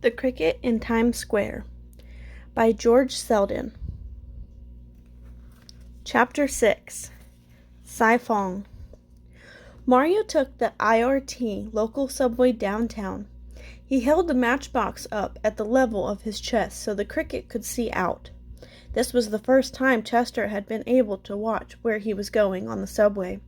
The Cricket in Times Square by George Selden. Chapter 6. Saiphong. Mario took the IRT local subway downtown. He held the matchbox up at the level of his chest so the Cricket could see out. This was the first time Chester had been able to watch where he was going on the subway.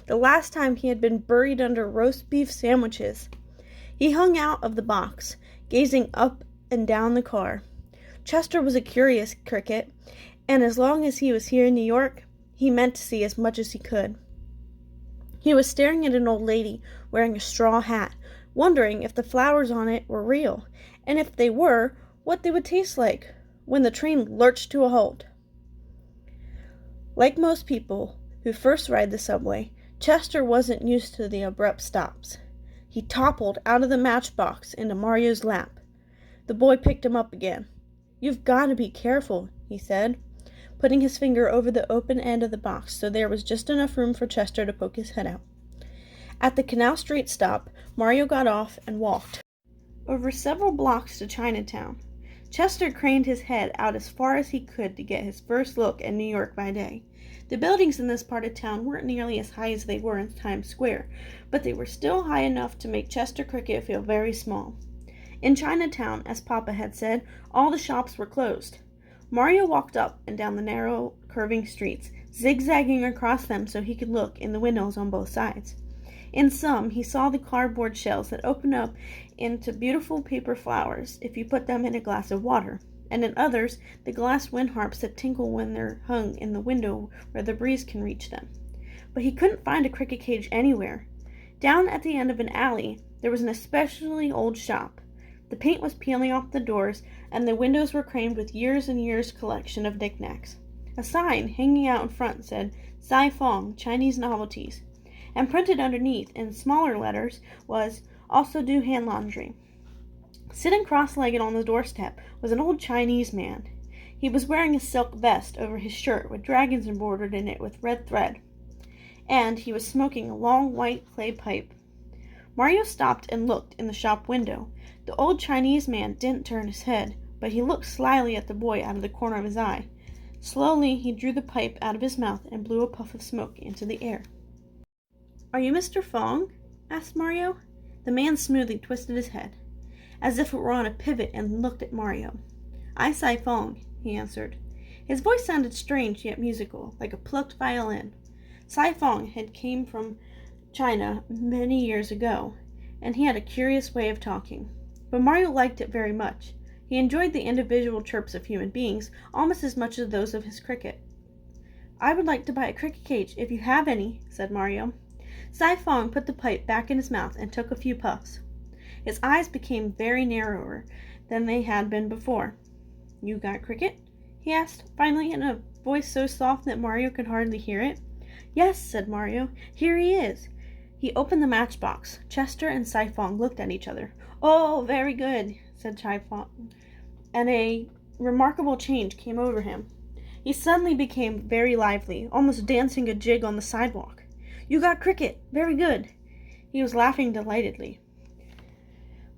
The last time he had been buried under roast beef sandwiches. He hung out of the box, gazing up and down the car. Chester was a curious Cricket, and as long as he was here in New York, he meant to see as much as he could. He was staring at an old lady wearing a straw hat, wondering if the flowers on it were real, and if they were, what they would taste like, when the train lurched to a halt. Like most people who first ride the subway, Chester wasn't used to the abrupt stops. He toppled out of the matchbox into Mario's lap. The boy picked him up again. "You've got to be careful," he said, putting his finger over the open end of the box so there was just enough room for Chester to poke his head out. At the Canal Street stop, Mario got off and walked over several blocks to Chinatown. Chester craned his head out as far as he could to get his first look at New York by day. The buildings in this part of town weren't nearly as high as they were in Times Square, but they were still high enough to make Chester Cricket feel very small. In Chinatown, as Papa had said, all the shops were closed. Mario walked up and down the narrow, curving streets, zigzagging across them so he could look in the windows on both sides. In some, he saw the cardboard shells that open up into beautiful paper flowers if you put them in a glass of water, and in others, the glass wind harps that tinkle when they're hung in the window where the breeze can reach them. But he couldn't find a cricket cage anywhere. Down at the end of an alley, there was an especially old shop. The paint was peeling off the doors, and the windows were crammed with years and years' collection of knickknacks. A sign hanging out in front said, "Saiphong, Chinese Novelties," and printed underneath in smaller letters was, "Also do hand laundry." Sitting cross-legged on the doorstep was an old Chinese man. He was wearing a silk vest over his shirt with dragons embroidered in it with red thread, and he was smoking a long white clay pipe. Mario stopped and looked in the shop window. The old Chinese man didn't turn his head, but he looked slyly at the boy out of the corner of his eye. Slowly he drew the pipe out of his mouth and blew a puff of smoke into the air. "Are you Mr. Fong?" asked Mario. The man smoothly twisted his head, as if it were on a pivot, and looked at Mario. "I Saiphong," he answered. His voice sounded strange yet musical, like a plucked violin. Saiphong had came from China many years ago, and he had a curious way of talking. But Mario liked it very much. He enjoyed the individual chirps of human beings almost as much as those of his cricket. "I would like to buy a cricket cage, if you have any," said Mario. Saiphong put the pipe back in his mouth and took a few puffs. His eyes became very narrower than they had been before. "You got cricket?" he asked, finally, in a voice so soft that Mario could hardly hear it. "Yes," said Mario. "Here he is." He opened the matchbox. Chester and Saiphong looked at each other. "Oh, very good," said Saiphong, and a remarkable change came over him. He suddenly became very lively, almost dancing a jig on the sidewalk. "You got cricket! Very good!" He was laughing delightedly.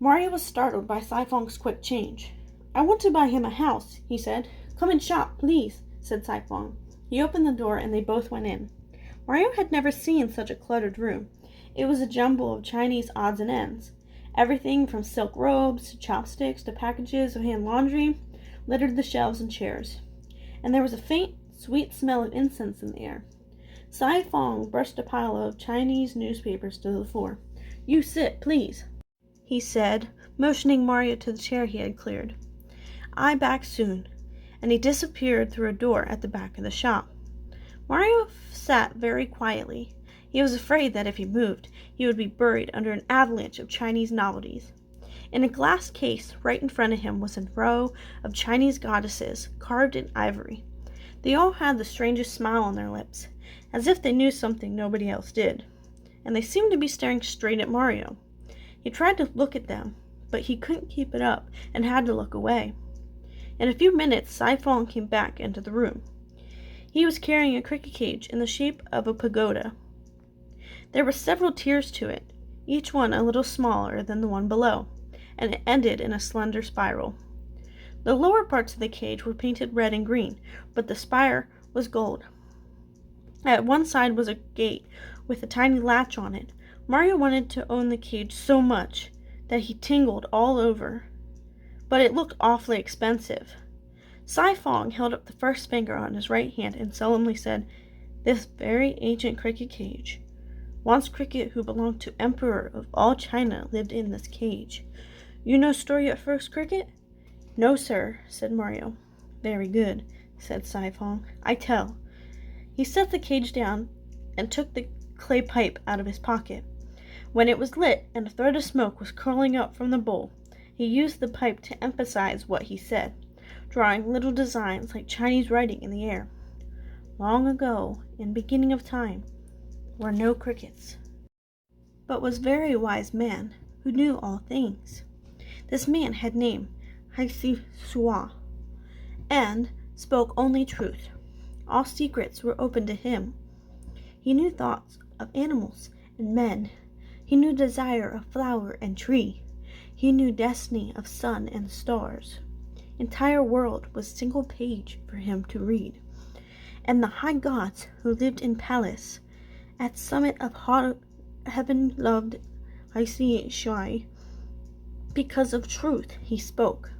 Mario was startled by Saiphong's quick change. "I want to buy him a house," he said. "Come in shop, please," said Saiphong. He opened the door and they both went in. Mario had never seen such a cluttered room. It was a jumble of Chinese odds and ends. Everything from silk robes to chopsticks to packages of hand laundry littered the shelves and chairs. And there was a faint, sweet smell of incense in the air. Saiphong brushed a pile of Chinese newspapers to the floor. "You sit, please," he said, motioning Mario to the chair he had cleared. "I back soon," and he disappeared through a door at the back of the shop. Mario sat very quietly. He was afraid that if he moved, he would be buried under an avalanche of Chinese novelties. In a glass case right in front of him was a row of Chinese goddesses carved in ivory. They all had the strangest smile on their lips, as if they knew something nobody else did, and they seemed to be staring straight at Mario. He tried to look at them, but he couldn't keep it up and had to look away. In a few minutes, Saiphong came back into the room. He was carrying a cricket cage in the shape of a pagoda. There were several tiers to it, each one a little smaller than the one below, and it ended in a slender spiral. The lower parts of the cage were painted red and green, but the spire was gold. At one side was a gate with a tiny latch on it. Mario wanted to own the cage so much that he tingled all over, but it looked awfully expensive. Saifong held up the first finger on his right hand and solemnly said, "This very ancient cricket cage. Once Cricket, who belonged to Emperor of all China, lived in this cage. You know story of first Cricket?" "No, sir," said Mario. "Very good," said Saifong. "I tell." He set the cage down and took the clay pipe out of his pocket. When it was lit and a thread of smoke was curling up from the bowl, he used the pipe to emphasize what he said, drawing little designs like Chinese writing in the air. "Long ago, in beginning of time, were no crickets, but was very wise man who knew all things. This man had name Haisi Shua, and spoke only truth. All secrets were open to him. He knew thoughts of animals and men. He knew desire of flower and tree. He knew destiny of sun and stars. Entire world was single page for him to read. And the high gods who lived in palace at summit of heaven loved Haisi Shai. Because of truth he spoke.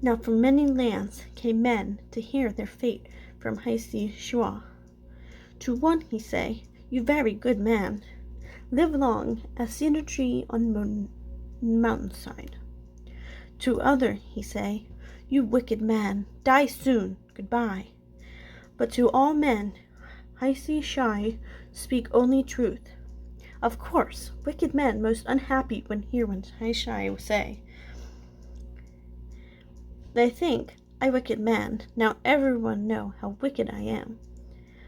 Now from many lands came men to hear their fate from Haisi Shua. To one he say, "You very good man. Live long as cedar tree on mountainside." To other he say, "You wicked man, die soon, goodbye." But to all men, Haisi Shai speak only truth. Of course, wicked men most unhappy when hear what Haisi say. They think I wicked man, now everyone know how wicked I am.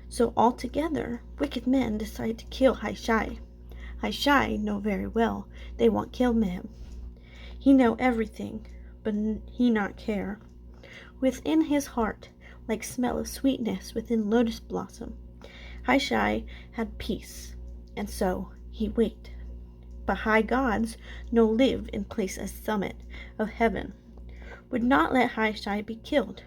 So altogether, wicked men decide to kill Haishai. Haishai know very well they won't kill him. He know everything, but he not care. Within his heart, like smell of sweetness within lotus blossom, Haishai had peace, and so he wait. But high gods no live in place as summit of heaven, would not let Haishai be killed.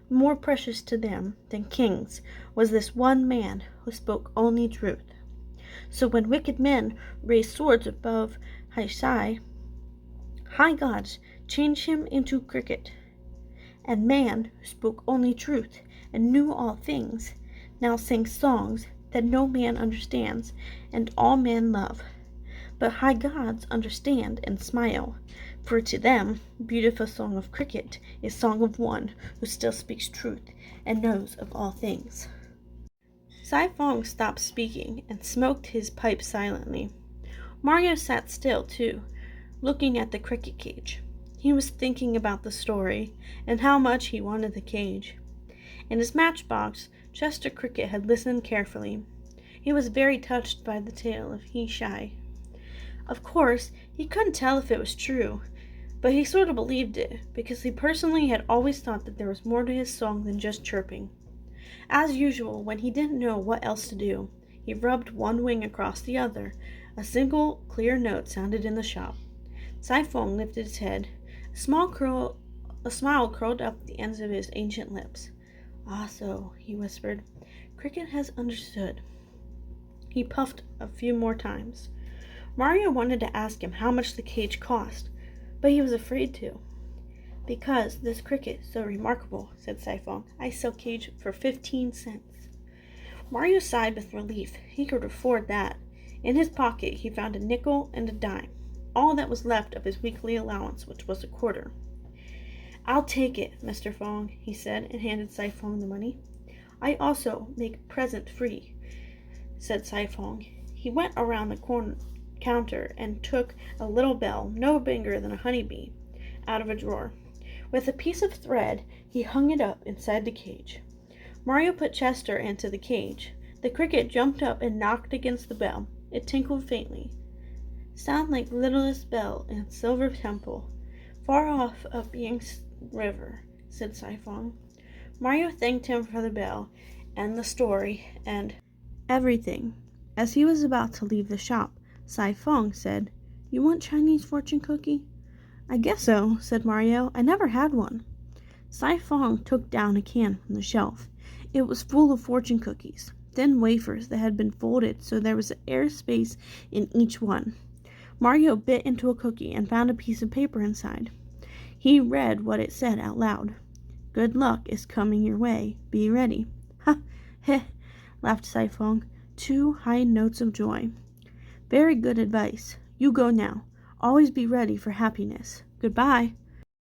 More precious to them than kings was this one man who spoke only truth. So when wicked men raised swords above Haishai, high gods changed him into cricket. And man, who spoke only truth and knew all things, now sings songs that no man understands and all men love. But high gods understand and smile, for to them, beautiful song of cricket is song of one who still speaks truth and knows of all things. Saifong stopped speaking and smoked his pipe silently. Mario sat still, too, looking at the cricket cage. He was thinking about the story and how much he wanted the cage. In his matchbox, Chester Cricket had listened carefully. He was very touched by the tale of Haishai. Of course, he couldn't tell if it was true, but he sort of believed it, because he personally had always thought that there was more to his song than just chirping. As usual, when he didn't know what else to do, he rubbed one wing across the other. A single, clear note sounded in the shop. Saifong lifted his head. A smile curled up the ends of his ancient lips. "Ah, so," he whispered. "Cricket has understood." He puffed a few more times. Mario wanted to ask him how much the cage cost, but he was afraid to. "Because this cricket is so remarkable," said Saifong, "I sell cage for 15 cents. Mario sighed with relief. He could afford that. In his pocket he found a nickel and a dime, all that was left of his weekly allowance, which was a quarter. "I'll take it, Mr. Fong," he said, and handed Saifong the money. "I also make present free," said Saifong. He went around the counter and took a little bell, no bigger than a honeybee, out of a drawer. With a piece of thread, he hung it up inside the cage. Mario put Chester into the cage. The cricket jumped up and knocked against the bell. It tinkled faintly. "Sound like littlest bell in silver temple, far off up Yangtze River," said Saifong. Mario thanked him for the bell and the story and everything. As he was about to leave the shop, Saifong said, "You want Chinese fortune cookie?" I guess so, said Mario. I never had one. Sai-Fong took down a can from the shelf. It was full of fortune cookies, thin wafers that had been folded so there was air space in each one. Mario bit into a cookie and found a piece of paper inside. He read what it said out loud. Good luck is coming your way. Be ready. Ha! Heh! Laughed Sai-Fong. 2 high notes of joy. Very good advice. You go now. Always be ready for happiness. Goodbye.